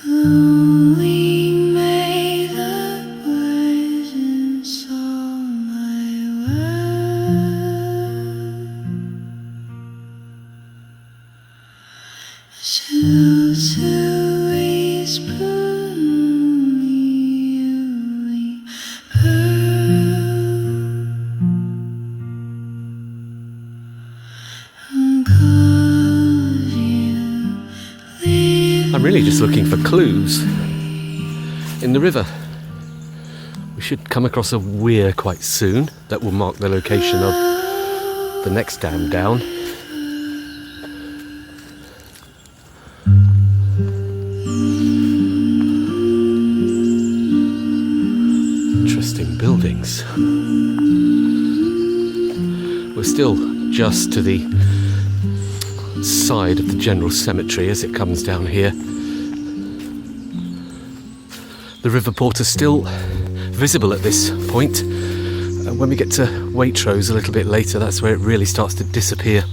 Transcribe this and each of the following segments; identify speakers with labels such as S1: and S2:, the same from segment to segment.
S1: Only may the poisons all my words to whisper me
S2: I'm really just looking for clues in the river. We should come across a weir quite soon that will mark the location of the next dam down. Interesting buildings. We're still just to the side of the general cemetery as it comes down here. The river port is still visible at this point. When we get to Waitrose a little bit later, that's where it really starts to disappear.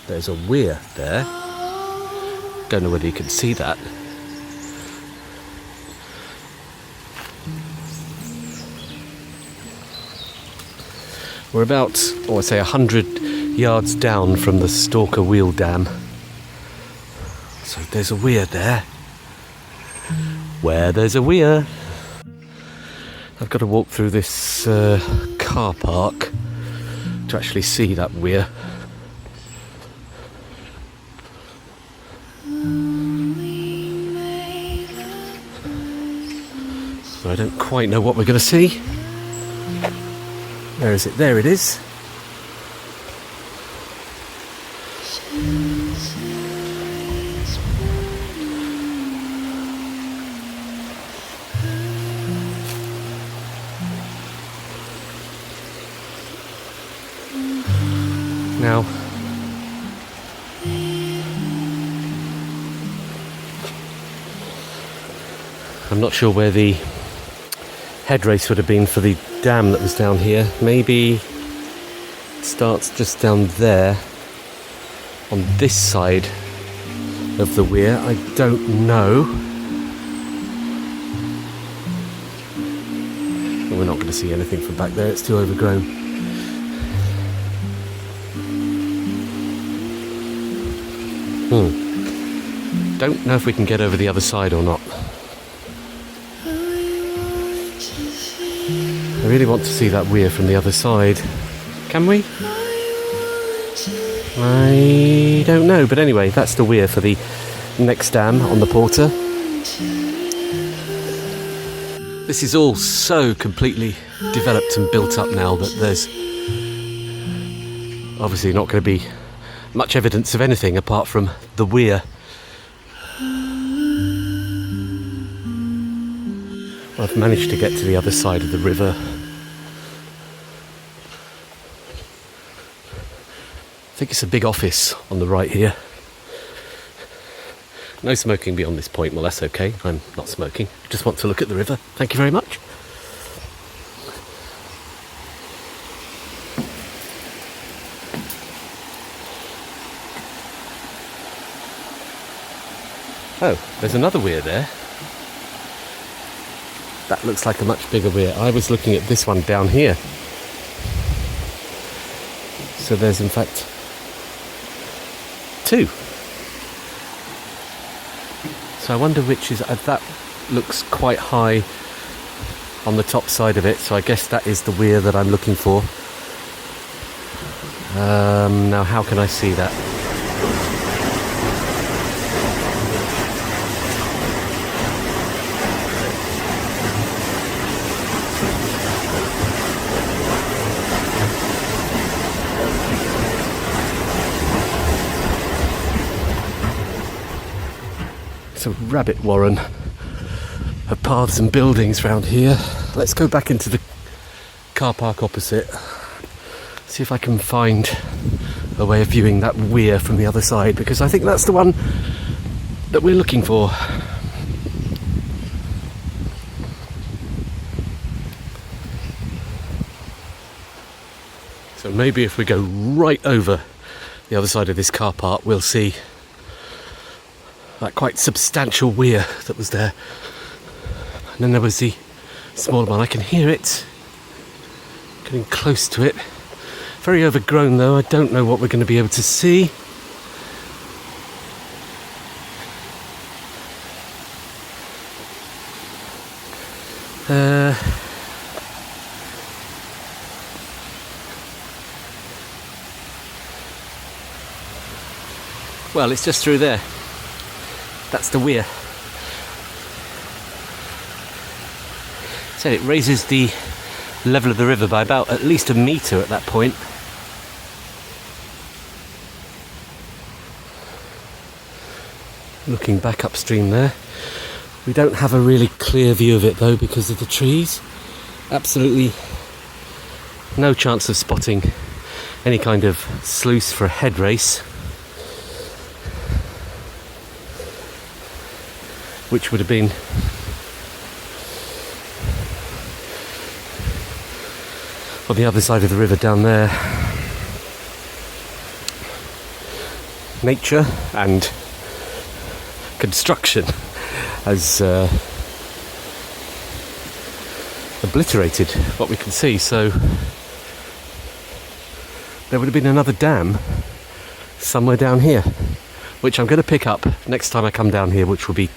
S2: There's a weir there. Don't know whether you can see that. We're about, I'd say 100 yards down from the Stalker Wheel Dam. So there's a weir there. Where there's a weir. I've got to walk through this car park to actually see that weir. So I don't quite know what we're going to see. Where is it? There it is. Now, I'm not sure where the head race would have been for the dam that was down here. Maybe it starts just down there on this side of the weir. I don't know. But we're not going to see anything from back there. It's too overgrown. Don't know if we can get over the other side or not. I really want to see that weir from the other side. Can we? I don't know, but anyway, that's the weir for the next dam on the Porter. This is all so completely developed and built up now that there's obviously not going to be much evidence of anything apart from the weir. I've managed to get to the other side of the river. I think it's a big office on the right here. No smoking beyond this point. Well, that's okay. I'm not smoking. Just want to look at the river. Thank you very much. Oh, there's another weir there. That looks like a much bigger weir. I was looking at this one down here. So there's in fact two. So I wonder which is, that looks quite high on the top side of it, so I guess that is the weir that I'm looking for. Now how can I see that? It's a rabbit warren of paths and buildings round here. Let's go back into the car park opposite. See if I can find a way of viewing that weir from the other side, because I think that's the one that we're looking for. So maybe if we go right over the other side of this car park, we'll see that quite substantial weir that was there. And then there was the smaller one. I can hear it, getting close to it. Very overgrown though, I don't know what we're going to be able to see. Well, it's just through there. That's the weir. So it raises the level of the river by about at least a metre at that point. Looking back upstream there. We don't have a really clear view of it though because of the trees. Absolutely no chance of spotting any kind of sluice for a head race, which would have been on the other side of the river down there. Nature and construction has obliterated what we can see, so there would have been another dam somewhere down here, which I'm going to pick up next time I come down here, which will be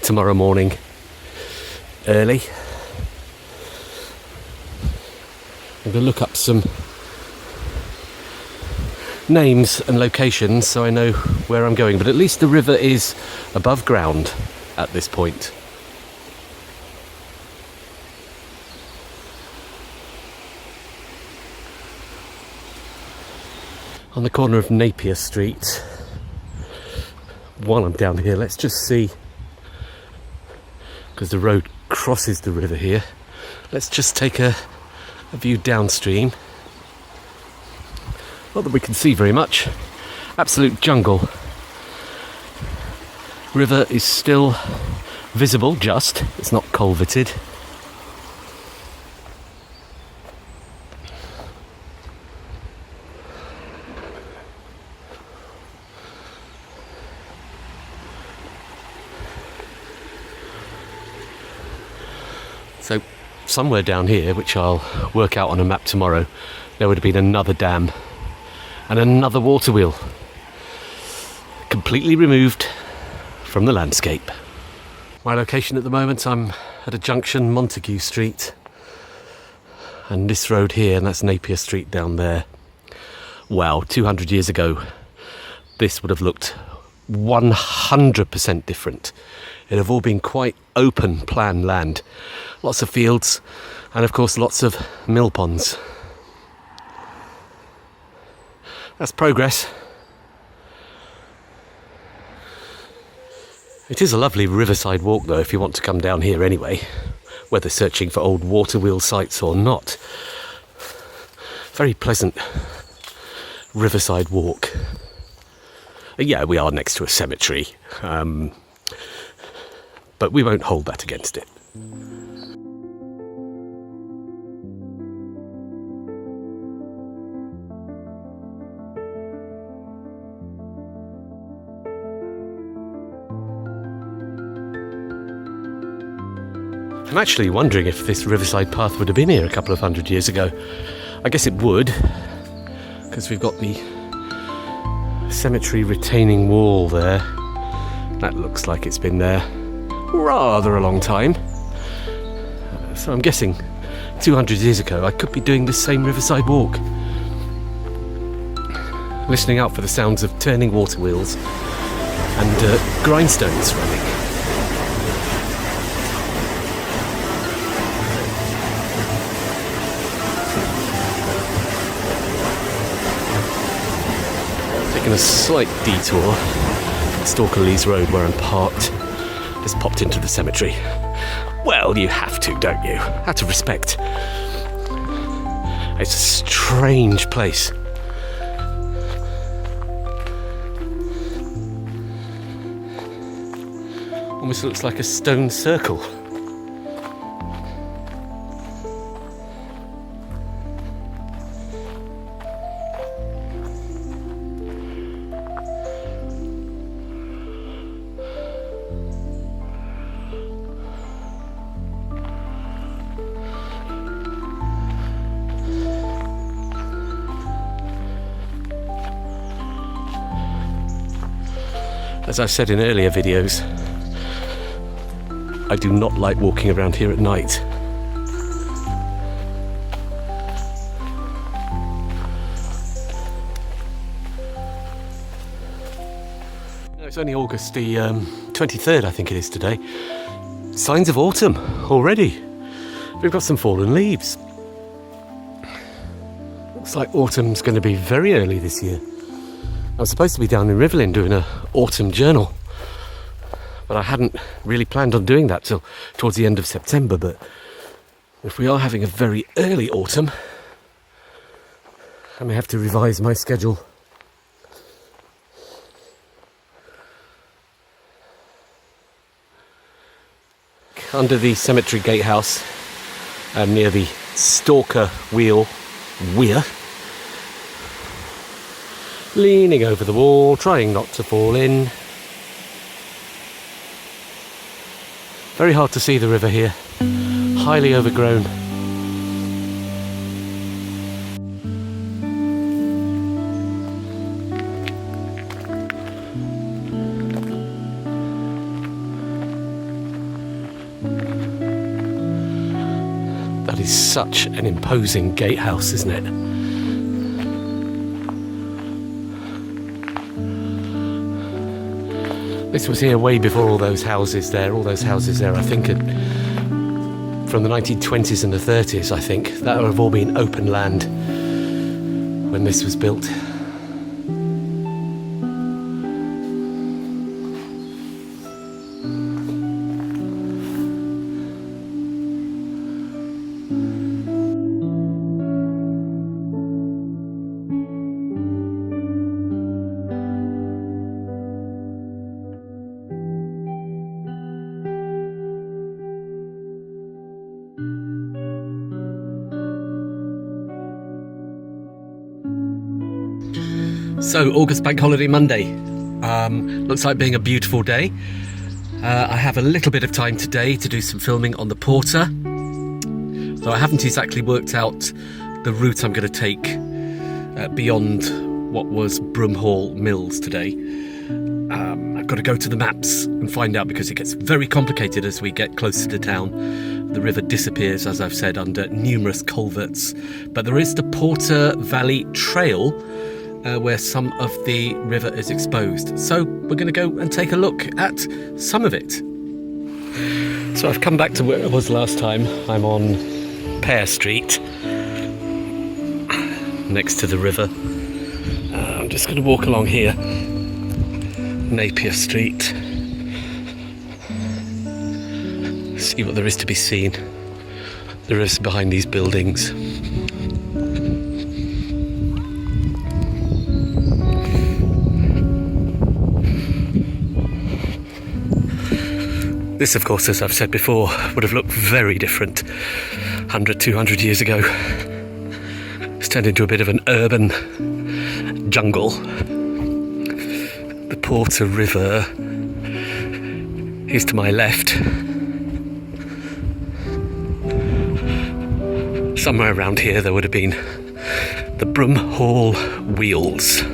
S2: tomorrow morning early. I'm going to look up some names and locations so I know where I'm going, but at least the river is above ground at this point. On the corner of Napier Street, while I'm down here, let's just see, because the road crosses the river here, let's just take a view downstream. Not that we can see very much. Absolute jungle. River is still visible, just. It's not culverted. So somewhere down here, which I'll work out on a map tomorrow, there would have been another dam and another water wheel, completely removed from the landscape. My location at the moment, I'm at a junction, Montague Street, and this road here, and that's Napier Street down there. Wow, 200 years ago, this would have looked 100% different. It'd have all been quite open plan land. Lots of fields, and of course lots of mill ponds. That's progress. It is a lovely riverside walk though, if you want to come down here anyway, whether searching for old water wheel sites or not. Very pleasant riverside walk. Yeah, we are next to a cemetery, but we won't hold that against it. I'm actually wondering if this riverside path would have been here a couple of hundred years ago. I guess it would, because we've got the cemetery retaining wall there. That looks like it's been there rather a long time. So I'm guessing 200 years ago I could be doing this same riverside walk, listening out for the sounds of turning water wheels and grindstones running. Taking a slight detour from Stalker Wheels where I'm parked. Just popped into the cemetery. Well, you have to, don't you? Out of respect. It's a strange place. Almost looks like a stone circle. As I've said in earlier videos, I do not like walking around here at night. It's only August the 23rd, I think it is today. Signs of autumn already. We've got some fallen leaves. Looks like autumn's going to be very early this year. I was supposed to be down in Rivlin doing an autumn journal, but I hadn't really planned on doing that till towards the end of September. But if we are having a very early autumn, I may have to revise my schedule. Under the cemetery gatehouse, near the Stalker weir, leaning over the wall, trying not to fall in. Very hard to see the river here, highly overgrown. That is such an imposing gatehouse, isn't it? This was here way before all those houses there. All those houses there, I think, from the 1920s and the 30s, I think. That would have all been open land when this was built. So, August Bank Holiday Monday. Looks like being a beautiful day. I have a little bit of time today to do some filming on the Porter. So I haven't exactly worked out the route I'm going to take beyond what was Broomhall Mills today. I've got to go to the maps and find out, because it gets very complicated as we get closer to town. The river disappears, as I've said, under numerous culverts. But there is the Porter Valley Trail, where some of the river is exposed. So we're going to go and take a look at some of it. So I've come back to where I was last time. I'm on Pear Street, next to the river. I'm just going to walk along here, Napier Street, see what there is to be seen. There is behind these buildings. This, of course, as I've said before, would have looked very different 100, 200 years ago. It's turned into a bit of an urban jungle. The Porter River is to my left. Somewhere around here there would have been the Broomhall Wheels.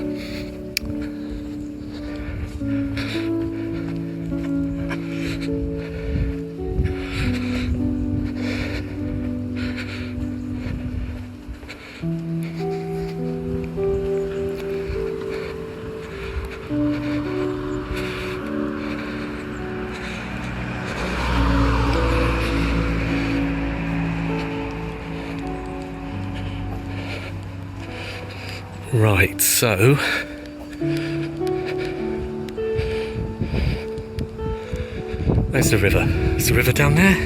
S2: Right, so there's the river. Is the river down there?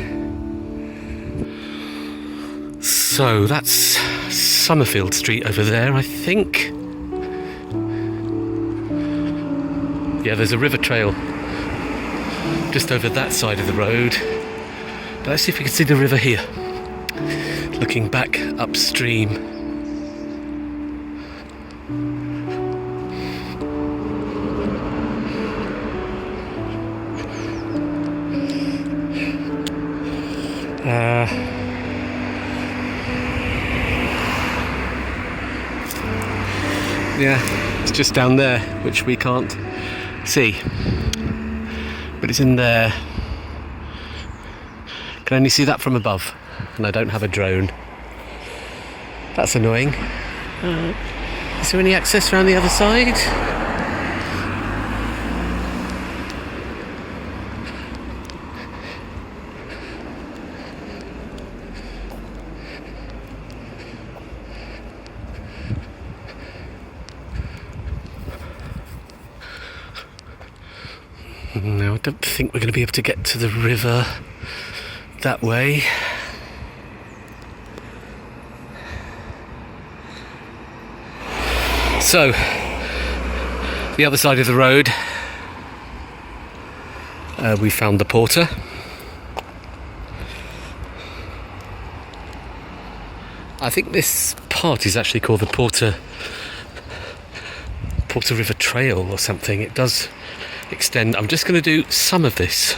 S2: So that's Summerfield Street over there, I think. Yeah, there's a river trail just over that side of the road. But let's see if we can see the river here, looking back upstream. Yeah, it's just down there, which we can't see, but it's in there. Can only see that from above, and I don't have a drone. That's annoying. Is there any access around the other side? No, I don't think we're going to be able to get to the river that way. So, the other side of the road, we found the porter. I think this part is actually called the Porter River Trail or something. It does extend. I'm just going to do some of this.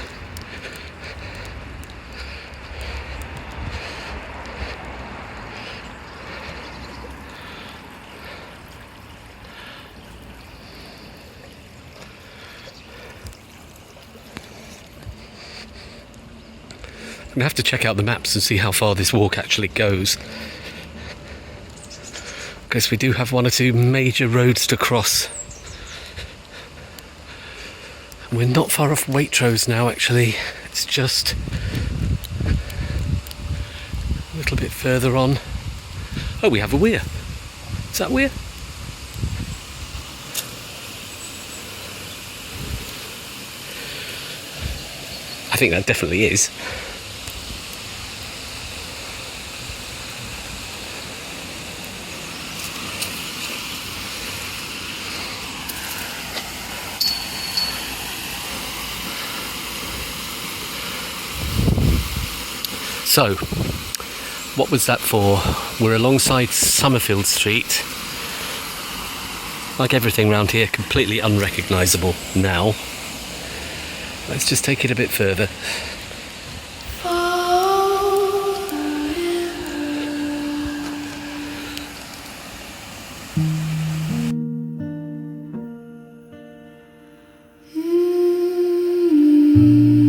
S2: I'm going to have to check out the maps and see how far this walk actually goes, because we do have one or two major roads to cross. We're not far off Waitrose now, actually. It's just a little bit further on. Oh, we have a weir. Is that weir? I think that definitely is. So, what was that for? We're alongside Summerfield Street. Like everything around here, completely unrecognisable now. Let's just take it a bit further.
S1: Mm-hmm.